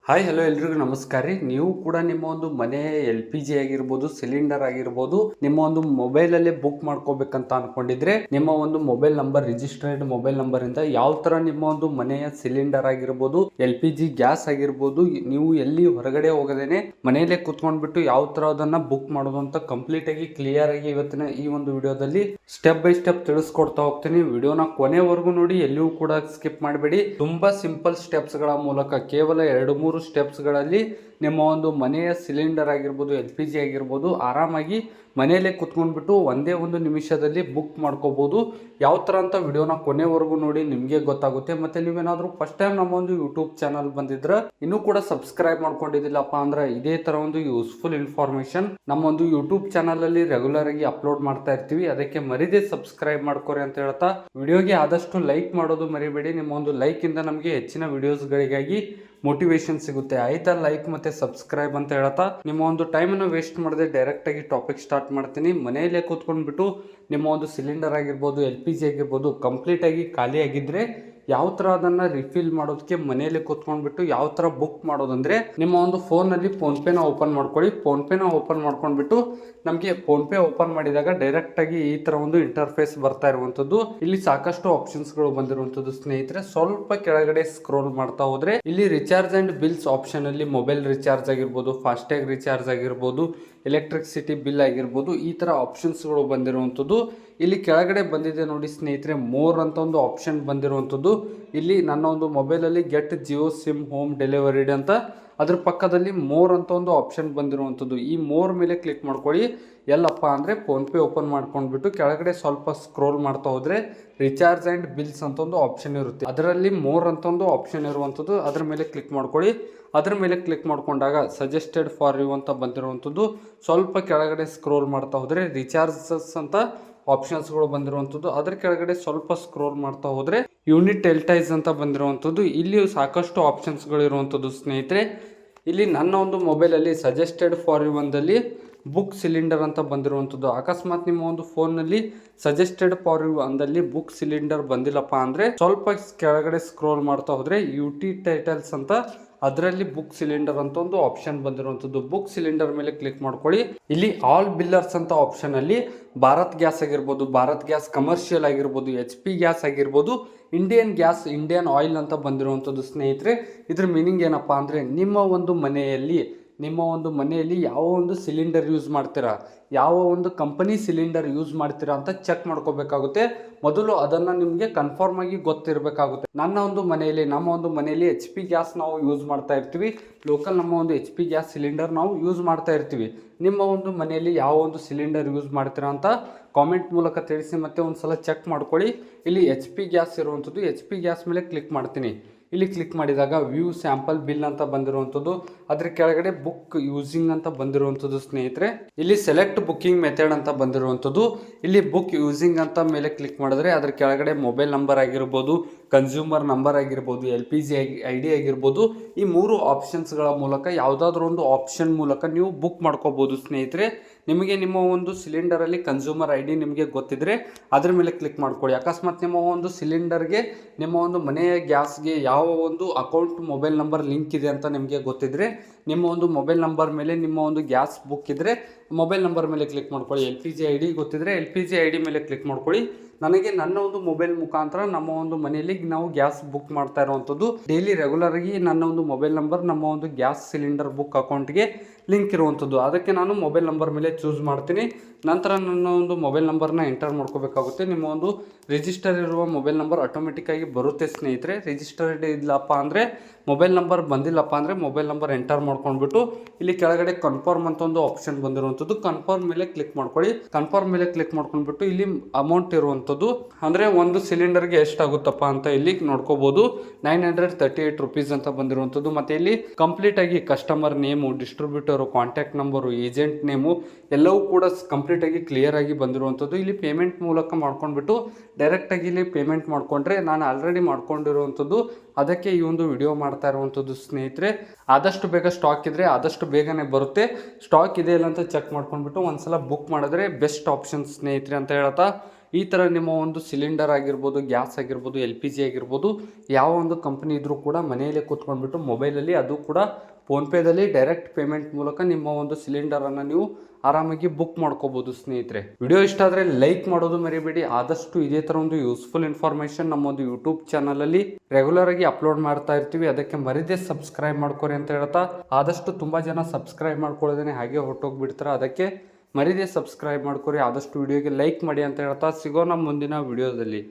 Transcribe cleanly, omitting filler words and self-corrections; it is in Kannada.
ಹಾಯ್ ಹಲೋ ಎಲ್ರಿಗೂ ನಮಸ್ಕಾರ ರೀ. ನೀವು ಕೂಡ ನಿಮ್ಮ ಒಂದು ಮನೆ LPG ಆಗಿರ್ಬೋದು, ಸಿಲಿಂಡರ್ ಆಗಿರ್ಬೋದು, ನಿಮ್ಮ ಒಂದು ಮೊಬೈಲ್ ಅಲ್ಲೇ ಬುಕ್ ಮಾಡ್ಕೋಬೇಕಂತ ಅನ್ಕೊಂಡಿದ್ರೆ ನಿಮ್ಮ ಒಂದು mobile number, registered mobile number ಇಂದ ಯಾವ ತರ ನಿಮ್ಮ ಒಂದು ಮನೆಯ ಸಿಲಿಂಡರ್ ಆಗಿರ್ಬೋದು, LPG ಗ್ಯಾಸ್ ಆಗಿರ್ಬೋದು, ನೀವು ಎಲ್ಲಿ ಹೊರಗಡೆ ಹೋಗದೇನೆ ಮನೆಯಲ್ಲೇ ಕುತ್ಕೊಂಡ್ಬಿಟ್ಟು ಯಾವ ತರ ಅದನ್ನ ಬುಕ್ ಮಾಡೋದು ಅಂತ ಕಂಪ್ಲೀಟ್ ಆಗಿ ಕ್ಲಿಯರ್ ಆಗಿ ಇವತ್ತಿನ ಈ ಒಂದು ವಿಡಿಯೋದಲ್ಲಿ ಸ್ಟೆಪ್ ಬೈ ಸ್ಟೆಪ್ ತಿಳಿಸ್ಕೊಡ್ತಾ ಹೋಗ್ತೀನಿ. ವಿಡಿಯೋನ ಕೊನೆವರೆಗೂ ನೋಡಿ, ಎಲ್ಲಿಯೂ ಕೂಡ ಸ್ಕಿಪ್ ಮಾಡಬೇಡಿ. ತುಂಬಾ ಸಿಂಪಲ್ ಸ್ಟೆಪ್ಸ್ ಗಳ ಮೂಲಕ ಕೇವಲ 2-3 ಸ್ಟೆಪ್ಸ್ ಗಳಲ್ಲಿ ನಿಮ್ಮ ಒಂದು ಮನೆಯ ಸಿಲಿಂಡರ್ ಆಗಿರ್ಬೋದು, LPG ಆಗಿರ್ಬೋದು, ಆರಾಮಾಗಿ ಮನೆಯಲ್ಲೇ ಕುತ್ಕೊಂಡ್ಬಿಟ್ಟು ಒಂದೇ ಒಂದು ನಿಮಿಷದಲ್ಲಿ ಬುಕ್ ಮಾಡ್ಕೋಬಹುದು. ಯಾವ ತರ ಅಂತ ವಿಡಿಯೋನ ಕೊನೆವರೆಗೂ ನೋಡಿ, ನಿಮಗೆ ಗೊತ್ತಾಗುತ್ತೆ. ಮತ್ತೆ ನೀವೇನಾದ್ರೂ ಫಸ್ಟ್ ಟೈಮ್ ನಮ್ಮ ಒಂದು ಯೂಟ್ಯೂಬ್ ಚಾನಲ್ ಬಂದಿದ್ರೆ ಇನ್ನೂ ಕೂಡ ಸಬ್ಸ್ಕ್ರೈಬ್ ಮಾಡ್ಕೊಂಡಿದ್ದಿಲ್ಲಪ್ಪ ಅಂದ್ರೆ ಇದೇ ತರ ಒಂದು ಯೂಸ್ಫುಲ್ ಇನ್ಫಾರ್ಮೇಶನ್ ನಮ್ಮ ಒಂದು ಯೂಟ್ಯೂಬ್ ಚಾನಲ್ ಅಲ್ಲಿ ರೆಗ್ಯುಲರ್ ಆಗಿ ಅಪ್ಲೋಡ್ ಮಾಡ್ತಾ ಇರ್ತೀವಿ. ಅದಕ್ಕೆ ಮರಿದೇ ಸಬ್ಸ್ಕ್ರೈಬ್ ಮಾಡ್ಕೋರಿ ಅಂತ ಹೇಳ್ತಾ ವಿಡಿಯೋಗೆ ಆದಷ್ಟು ಲೈಕ್ ಮಾಡೋದು ಮರಿಬೇಡಿ. ನಿಮ್ಮ ಒಂದು ಲೈಕ್ ಇಂದ ನಮಗೆ ಹೆಚ್ಚಿನ ವಿಡಿಯೋಸ್ ಗಳಿಗಾಗಿ ಮೋಟಿವೇಶನ್ ಸಿಗುತ್ತೆ. ಆಯ್ತಾ? ಲೈಕ್ ಮತ್ತೆ ಸಬ್ಸ್ಕ್ರೈಬ್ ಅಂತ ಹೇಳ್ತಾ ನಿಮ್ಮ ಒಂದು ಟೈಮ್ ಅನ್ನು ವೇಸ್ಟ್ ಮಾಡದೆ ಡೈರೆಕ್ಟ್ ಆಗಿ ಟಾಪಿಕ್ ಸ್ಟಾರ್ಟ್ ಮಾಡ್ತೀನಿ. ಮನೆಯಲ್ಲೇ ಕೂತ್ಕೊಂಡ್ಬಿಟ್ಟು ನಿಮ್ಮ ಒಂದು ಸಿಲಿಂಡರ್ ಆಗಿರ್ಬೋದು, LPG ಆಗಿರ್ಬೋದು ಕಂಪ್ಲೀಟ್ ಆಗಿ ಖಾಲಿ ಆಗಿದ್ರೆ ಯಾವ ತರ ಅದನ್ನ ರಿಫಿಲ್ ಮಾಡೋದಕ್ಕೆ ಮನೆಯಲ್ಲೇ ಕೂತ್ಕೊಂಡ್ಬಿಟ್ಟು ಯಾವ ತರ ಬುಕ್ ಮಾಡೋದಂದ್ರೆ, ನಿಮ್ಮ ಒಂದು ಫೋನ್ ನಲ್ಲಿ ಫೋನ್ ಪೇನ ಓಪನ್ ಮಾಡ್ಕೊಳ್ಳಿ. ಫೋನ್ ಪೇನ ಓಪನ್ ಮಾಡ್ಕೊಂಡ್ಬಿಟ್ಟು ನಮಗೆ ಫೋನ್ ಪೇ ಓಪನ್ ಮಾಡಿದಾಗ ಡೈರೆಕ್ಟ್ ಆಗಿ ಈ ತರ ಒಂದು ಇಂಟರ್ಫೇಸ್ ಬರ್ತಾ ಇರುವಂತದ್ದು. ಇಲ್ಲಿ ಸಾಕಷ್ಟು ಆಪ್ಷನ್ಸ್ ಗಳು ಬಂದಿರುವಂತದ್ದು ಸ್ನೇಹಿತರೆ. ಸ್ವಲ್ಪ ಕೆಳಗಡೆ ಸ್ಕ್ರೋಲ್ ಮಾಡ್ತಾ ಹೋದ್ರೆ ಇಲ್ಲಿ ರಿಚಾರ್ಜ್ ಅಂಡ್ ಬಿಲ್ಸ್ ಆಪ್ಷನ್ ಅಲ್ಲಿ ಮೊಬೈಲ್ ರಿಚಾರ್ಜ್ ಆಗಿರ್ಬೋದು, ಫಾಸ್ಟ್ಯಾಗ್ ರಿಚಾರ್ಜ್ ಆಗಿರ್ಬೋದು, ಎಲೆಕ್ಟ್ರಿಸಿಟಿ ಬಿಲ್ ಆಗಿರ್ಬೋದು, ಈ ತರ ಆಪ್ಷನ್ಸ್ ಗಳು ಬಂದಿರುವಂತದ್ದು. ಇಲ್ಲಿ ಕೆಳಗಡೆ ಬಂದಿದೆ ನೋಡಿ ಸ್ನೇಹಿತರೆ, ಮೋರ್ ಅಂತ ಒಂದು ಆಪ್ಷನ್ ಬಂದಿರುವಂತದ್ದು. ಇಲ್ಲಿ ನನ್ನ ಒಂದು ಮೊಬೈಲ್ ಅಲ್ಲಿ get Jio sim home delivered ಅಂತ, ಅದ್ರ ಪಕ್ಕದಲ್ಲಿ ಮೋರ್ ಅಂತ ಒಂದು ಆಪ್ಷನ್ ಬಂದಿರುವಂತದ್ದು. ಈ ಮೋರ್ ಮೇಲೆ ಕ್ಲಿಕ್ ಮಾಡ್ಕೊಳ್ಳಿ. ಎಲ್ಲಪ್ಪ ಅಂದ್ರೆ ಫೋನ್ ಪೇ ಓಪನ್ ಮಾಡ್ಕೊಂಡ್ಬಿಟ್ಟು ಕೆಳಗಡೆ ಸ್ವಲ್ಪ ಸ್ಕ್ರೋಲ್ ಮಾಡ್ತಾ ಹೋದ್ರೆ ರಿಚಾರ್ಜ್ ಅಂಡ್ ಬಿಲ್ಸ್ ಅಂತ ಒಂದು ಆಪ್ಷನ್ ಇರುತ್ತೆ. ಅದರಲ್ಲಿ ಮೋರ್ ಅಂತ ಒಂದು ಆಪ್ಷನ್ ಇರುವಂತದ್ದು. ಅದ್ರ ಮೇಲೆ ಕ್ಲಿಕ್ ಮಾಡ್ಕೊಳ್ಳಿ. ಅದ್ರ ಮೇಲೆ ಕ್ಲಿಕ್ ಮಾಡ್ಕೊಂಡಾಗ ಸಜೆಸ್ಟೆಡ್ ಫಾರ್ ಯು ಅಂತ ಬಂದಿರುವಂತದ್ದು. ಸ್ವಲ್ಪ ಕೆಳಗಡೆ ಸ್ಕ್ರೋಲ್ ಮಾಡ್ತಾ ಹೋದ್ರೆ ರಿಚಾರ್ಜಸ್ ಅಂತ ಆಪ್ಷನ್ಸ್ಗಳು ಬಂದಿರುವಂತದ್ದು. ಅದ್ರ ಕೆಳಗಡೆ ಸ್ವಲ್ಪ ಸ್ಕ್ರೋಲ್ ಮಾಡ್ತಾ ಹೋದ್ರೆ ಯೂನಿಟ್ ಎಲ್ಟೈಸ್ ಅಂತ ಬಂದಿರುವಂತದ್ದು. ಇಲ್ಲಿ ಸಾಕಷ್ಟು ಆಪ್ಷನ್ಸ್ಗಳು ಇರುವಂತದ್ದು ಸ್ನೇಹಿತರೆ. ಇಲ್ಲಿ ನನ್ನ ಒಂದು ಮೊಬೈಲ್ ಅಲ್ಲಿ ಸಜೆಸ್ಟೆಡ್ ಫಾರ್ ಯು ಒಂದಲ್ಲಿ ಬುಕ್ ಸಿಲಿಂಡರ್ ಅಂತ ಬಂದಿರುವಂತದ್ದು. ಅಕಸ್ಮಾತ್ ನಿಮ್ಮ ಒಂದು ಫೋನ್ ನಲ್ಲಿ ಸಜೆಸ್ಟೆಡ್ ಫಾರ್ ಯು ಅಂದಲ್ಲಿ ಬುಕ್ ಸಿಲಿಂಡರ್ ಬಂದಿಲ್ಲಪ್ಪ ಅಂದ್ರೆ ಸ್ವಲ್ಪ ಕೆಳಗಡೆ ಸ್ಕ್ರೋಲ್ ಮಾಡ್ತಾ ಹೋದ್ರೆ ಯುಟಿ ಟೈಟಲ್ಸ್ ಅಂತ, ಅದರಲ್ಲಿ ಬುಕ್ ಸಿಲಿಂಡರ್ ಅಂತ ಒಂದು ಆಪ್ಷನ್ ಬಂದಿರುವಂತದ್ದು. ಬುಕ್ ಸಿಲಿಂಡರ್ ಮೇಲೆ ಕ್ಲಿಕ್ ಮಾಡ್ಕೊಳ್ಳಿ. ಇಲ್ಲಿ ಆಲ್ ಬಿಲ್ಲರ್ಸ್ ಅಂತ ಆಪ್ಷನ್ ಅಲ್ಲಿ ಭಾರತ್ ಗ್ಯಾಸ್ ಆಗಿರ್ಬೋದು, ಭಾರತ್ ಗ್ಯಾಸ್ ಕಮರ್ಷಿಯಲ್ ಆಗಿರ್ಬೋದು, HP ಗ್ಯಾಸ್ ಆಗಿರ್ಬೋದು, ಇಂಡಿಯನ್ ಗ್ಯಾಸ್, ಇಂಡಿಯನ್ ಆಯಿಲ್ ಅಂತ ಬಂದಿರುವಂತದ್ದು ಸ್ನೇಹಿತರೆ. ಇದ್ರ ಮೀನಿಂಗ್ ಏನಪ್ಪಾ ಅಂದ್ರೆ, ನಿಮ್ಮ ಒಂದು ಮನೆಯಲ್ಲಿ ಯಾವ ಒಂದು ಸಿಲಿಂಡರ್ ಯೂಸ್ ಮಾಡ್ತೀರಾ, ಯಾವ ಒಂದು ಕಂಪನಿ ಸಿಲಿಂಡರ್ ಯೂಸ್ ಮಾಡ್ತೀರಾ ಅಂತ ಚೆಕ್ ಮಾಡ್ಕೋಬೇಕಾಗುತ್ತೆ. ಮೊದಲು ಅದನ್ನ ನಿಮಗೆ ಕನ್ಫರ್ಮ್ ಆಗಿ ಗೊತ್ತಿರಬೇಕಾಗುತ್ತೆ. ನಮ್ಮ ಒಂದು ಮನೆಯಲ್ಲಿ HP ಗ್ಯಾಸ್ ನಾವು ಯೂಸ್ ಮಾಡ್ತಾ ಇರ್ತೀವಿ. ಲೋಕಲ್ ನಮ್ಮ ಒಂದು HP ಗ್ಯಾಸ್ ಸಿಲಿಂಡರ್ ನಾವು ಯೂಸ್ ಮಾಡ್ತಾ ಇರ್ತೀವಿ. ನಿಮ್ಮ ಒಂದು ಮನೆಯಲ್ಲಿ ಯಾವ ಒಂದು ಸಿಲಿಂಡರ್ ಯೂಸ್ ಮಾಡ್ತೀರಾ ಅಂತ ಕಾಮೆಂಟ್ ಮೂಲಕ ತಿಳಿಸಿ. ಮತ್ತೆ ಒಂದ್ಸಲ ಚೆಕ್ ಮಾಡ್ಕೊಳ್ಳಿ. ಇಲ್ಲಿ HP ಗ್ಯಾಸ್ ಇರುವಂಥದ್ದು. HP ಗ್ಯಾಸ್ ಮೇಲೆ ಕ್ಲಿಕ್ ಮಾಡ್ತೀನಿ. ಇಲ್ಲಿ ಕ್ಲಿಕ್ ಮಾಡಿದಾಗ ವ್ಯೂ ಸ್ಯಾಂಪಲ್ ಬಿಲ್ ಅಂತ ಬಂದಿರುವಂಥದ್ದು. ಅದ್ರ ಕೆಳಗಡೆ ಬುಕ್ ಯೂಸಿಂಗ್ ಅಂತ ಬಂದಿರುವಂಥದ್ದು ಸ್ನೇಹಿತರೆ. ಇಲ್ಲಿ ಸೆಲೆಕ್ಟ್ ಬುಕ್ಕಿಂಗ್ ಮೆಥಡ್ ಅಂತ ಬಂದಿರುವಂಥದ್ದು. ಇಲ್ಲಿ ಬುಕ್ ಯೂಸಿಂಗ್ ಅಂತ ಮೇಲೆ ಕ್ಲಿಕ್ ಮಾಡಿದ್ರೆ ಅದ್ರ ಕೆಳಗಡೆ ಮೊಬೈಲ್ ನಂಬರ್ ಆಗಿರ್ಬೋದು, ಕನ್ಸ್ಯೂಮರ್ ನಂಬರ್ ಆಗಿರ್ಬೋದು, LPG ID ಆಗಿರ್ಬೋದು, ಈ 3 ಆಪ್ಷನ್ಸ್ಗಳ ಮೂಲಕ ಯಾವುದಾದ್ರೂ ಒಂದು ಆಪ್ಷನ್ ಮೂಲಕ ನೀವು ಬುಕ್ ಮಾಡ್ಕೋಬಹುದು ಸ್ನೇಹಿತರೆ. ನಿಮಗೆ ನಿಮ್ಮ ಒಂದು ಸಿಲಿಂಡರ್ ಅಲ್ಲಿ ಕನ್ಸ್ಯೂಮರ್ ID ನಿಮಗೆ ಗೊತ್ತಿದ್ರೆ ಅದ್ರ ಮೇಲೆ ಕ್ಲಿಕ್ ಮಾಡ್ಕೊಳ್ಳಿ. ಅಕಸ್ಮಾತ್ ನಿಮ್ಮ ಒಂದು ಸಿಲಿಂಡರ್ಗೆ, ನಿಮ್ಮ ಒಂದು ಮನೆಯ ಗ್ಯಾಸ್ಗೆ ಯಾವ ಒಂದು ಅಕೌಂಟ್ ಮೊಬೈಲ್ ನಂಬರ್ ಲಿಂಕ್ ಇದೆ ಅಂತ ನಿಮಗೆ ಗೊತ್ತಿದ್ರೆ, ನಿಮ್ಮ ಒಂದು ಮೊಬೈಲ್ ನಂಬರ್ ಮೇಲೆ ನಿಮ್ಮ ಒಂದು ಗ್ಯಾಸ್ ಬುಕ್ ಇದ್ರೆ ಮೊಬೈಲ್ ನಂಬರ್ ಮೇಲೆ ಕ್ಲಿಕ್ ಮಾಡ್ಕೊಳ್ಳಿ. LPG ID ಗೊತ್ತಿದ್ರೆ LPG ID ಮೇಲೆ ಕ್ಲಿಕ್ ಮಾಡ್ಕೊಳ್ಳಿ. ನನಗೆ ನನ್ನ ಒಂದು ಮೊಬೈಲ್ ಮುಖಾಂತರ ನಮ್ಮ ಒಂದು ಮನೆಯಲ್ಲಿ ನಾವು ಗ್ಯಾಸ್ ಬುಕ್ ಮಾಡ್ತಾ ಇರುವಂಥದ್ದು. ಡೈಲಿ ರೆಗ್ಯುಲರ್ ಆಗಿ ನನ್ನ ಒಂದು ಮೊಬೈಲ್ ನಂಬರ್ ನಮ್ಮ ಒಂದು ಗ್ಯಾಸ್ ಸಿಲಿಂಡರ್ ಬುಕ್ ಅಕೌಂಟ್ಗೆ ಲಿಂಕ್ ಇರುವಂಥದ್ದು. ಅದಕ್ಕೆ ನಾನು ಮೊಬೈಲ್ ನಂಬರ್ ಮೇಲೆ ಚೂಸ್ ಮಾಡ್ತೀನಿ. ನಂತರ ನನ್ನ ಒಂದು ಮೊಬೈಲ್ ನಂಬರ್ನ ಎಂಟರ್ ಮಾಡ್ಕೋಬೇಕಾಗುತ್ತೆ. ನಿಮ್ಮ ಒಂದು ರಿಜಿಸ್ಟರ್ ಇರುವ ಮೊಬೈಲ್ ನಂಬರ್ ಆಟೋಮೆಟಿಕ್ ಆಗಿ ಬರುತ್ತೆ ಸ್ನೇಹಿತರೆ. ರಿಜಿಸ್ಟರ್ಡ್ ಇಲ್ಲಪ್ಪ ಅಂದರೆ, ಮೊಬೈಲ್ ನಂಬರ್ ಬಂದಿಲ್ಲಪ್ಪ ಅಂದರೆ ಮೊಬೈಲ್ ನಂಬರ್ ಎಂಟರ್ ಮಾಡ್ಕೊಂಡ್ಬಿಟ್ಟು ಇಲ್ಲಿ ಕೆಳಗಡೆ ಕನ್ಫರ್ಮ್ ಅಂತ ಒಂದು ಆಪ್ಷನ್ ಬಂದಿರುವಂಥದ್ದು. ಕನ್ಫರ್ಮ್ ಮೇಲೆ ಕ್ಲಿಕ್ ಮಾಡ್ಕೊಳ್ಳಿ. ಕನ್ಫರ್ಮ್ ಮೇಲೆ ಕ್ಲಿಕ್ ಮಾಡ್ಕೊಂಡ್ಬಿಟ್ಟು ಇಲ್ಲಿ ಅಮೌಂಟ್ ಇರುವಂಥದ್ದು, ಅಂದರೆ ಒಂದು ಸಿಲಿಂಡರ್ಗೆ ಎಷ್ಟಾಗುತ್ತಪ್ಪ ಅಂತ ಇಲ್ಲಿ ನೋಡ್ಕೋಬಹುದು. 938 ರುಪೀಸ್ ಅಂತ ಬಂದಿರುವಂಥದ್ದು. ಮತ್ತೆ ಇಲ್ಲಿ ಕಂಪ್ಲೀಟ್ ಆಗಿ customer name, distributor, contact number, agent name ಎಲ್ಲವೂ ಕೂಡ ಕಂಪ್ಲೀಟ್ ಆಗಿ ಕ್ಲಿಯರ್ ಆಗಿ ಬಂದಿರುವಂಥದ್ದು. ಇಲ್ಲಿ ಪೇಮೆಂಟ್ ಮೂಲಕ ಮಾಡ್ಕೊಂಡ್ಬಿಟ್ಟು ಡೈರೆಕ್ಟ್ ಆಗಿ ಇಲ್ಲಿ ಪೇಮೆಂಟ್ ಮಾಡ್ಕೊಂಡ್ರೆ, ನಾನು ಆಲ್ರೆಡಿ ಮಾಡ್ಕೊಂಡಿರುವಂಥದ್ದು, ಅದಕ್ಕೆ ಈ ಒಂದು ವಿಡಿಯೋ ಮಾಡ್ತಾ ಇರುವಂಥದ್ದು ಸ್ನೇಹಿತರೆ. ಆದಷ್ಟು ಬೇಗ ಸ್ಟಾಕ್ ಇದ್ರೆ ಆದಷ್ಟು ಬೇಗನೆ ಬರುತ್ತೆ. ಸ್ಟಾಕ್ ಇದೆ ಇಲ್ಲ ಅಂತ ಚೆಕ್ ಮಾಡ್ಕೊಂಡ್ಬಿಟ್ಟು ಒಂದ್ಸಲ ಬುಕ್ ಮಾಡಿದ್ರೆ ಬೆಸ್ಟ್ ಆಪ್ಷನ್ ಸ್ನೇಹಿತರೆ ಅಂತ ಹೇಳ್ತಾ ಈ ಥರ ನಿಮ್ಮ ಒಂದು ಸಿಲಿಂಡರ್ ಆಗಿರ್ಬೋದು, ಗ್ಯಾಸ್ ಆಗಿರ್ಬೋದು, LPG ಆಗಿರ್ಬೋದು, ಯಾವ ಒಂದು ಕಂಪ್ನಿ ಇದ್ರೂ ಕೂಡ ಮನೆಯಲ್ಲೇ ಕೂತ್ಕೊಂಡ್ಬಿಟ್ಟು ಮೊಬೈಲಲ್ಲಿ, ಅದು ಕೂಡ ಫೋನ್ಪೇದಲ್ಲಿ ಡೈರೆಕ್ಟ್ ಪೇಮೆಂಟ್ ಮೂಲಕ ನಿಮ್ಮ ಒಂದು ಸಿಲಿಂಡರನ್ನು ನೀವು ಆರಾಮಾಗಿ ಬುಕ್ ಮಾಡ್ಕೋಬೋದು ಸ್ನೇಹಿತರೆ. ವಿಡಿಯೋ ಇಷ್ಟ ಆದರೆ ಲೈಕ್ ಮಾಡೋದು ಮರಿಬೇಡಿ. ಆದಷ್ಟು ಇದೇ ಥರ ಒಂದು ಯೂಸ್ಫುಲ್ ಇನ್ಫಾರ್ಮೇಷನ್ ನಮ್ಮ ಒಂದು ಯೂಟ್ಯೂಬ್ ಚಾನಲಲ್ಲಿ ರೆಗ್ಯುಲರ್ ಆಗಿ ಅಪ್ಲೋಡ್ ಮಾಡ್ತಾ ಇರ್ತೀವಿ. ಅದಕ್ಕೆ ಮರಿದೇ ಸಬ್ಸ್ಕ್ರೈಬ್ ಮಾಡ್ಕೊರಿ ಅಂತ ಹೇಳ್ತಾ, ಆದಷ್ಟು ತುಂಬ ಜನ ಸಬ್ಸ್ಕ್ರೈಬ್ ಮಾಡ್ಕೊಳ್ಳೋದೇನೆ ಹಾಗೆ ಹೊರಟೋಗ್ಬಿಡ್ತಾರೆ. ಅದಕ್ಕೆ ಮರಿದೇ ಸಬ್ಸ್ಕ್ರೈಬ್ ಮಾಡ್ಕೊರಿ, ಆದಷ್ಟು ವಿಡಿಯೋಗೆ ಲೈಕ್ ಮಾಡಿ ಅಂತ ಹೇಳ್ತಾ ಸಿಗೋಣ ಮುಂದಿನ ವಿಡಿಯೋದಲ್ಲಿ.